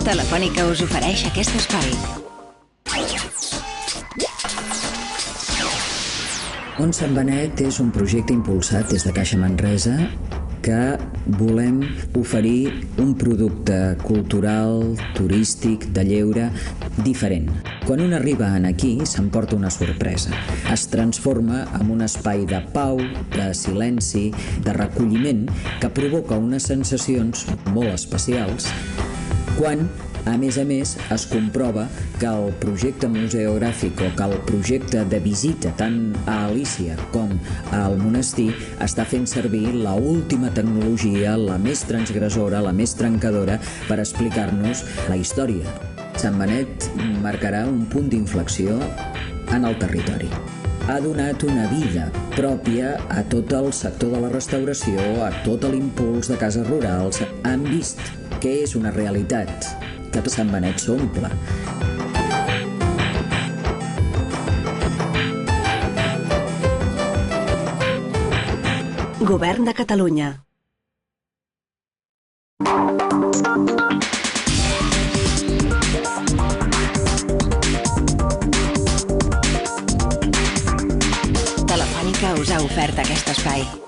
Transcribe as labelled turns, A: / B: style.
A: Telefònica us ofereix aquest espai.
B: On Sant Benet és un projecte impulsat des de Caixa Manresa que volem oferir un producte cultural, turístic, de lleure, diferent. Quan un arriba aquí s'emporta una sorpresa. Es transforma en un espai de pau, de silenci, de recolliment que provoca unes sensacions molt especials quan, a més, es comprova que el projecte museogràfic o que el projecte de visita tant a Alícia com al monestir està fent servir la última tecnologia, la més transgressora, la més trencadora, per explicar-nos la història. Sant Benet marcarà un punt d'inflexió en el territori. Ha donat una vida pròpia a tot el sector de la restauració, a tot l'impuls de cases rurals. Han vist que és una realitat, que tot Sant Benet s'omple.
A: Govern de Catalunya. Telefònica us ha ofert aquest espai.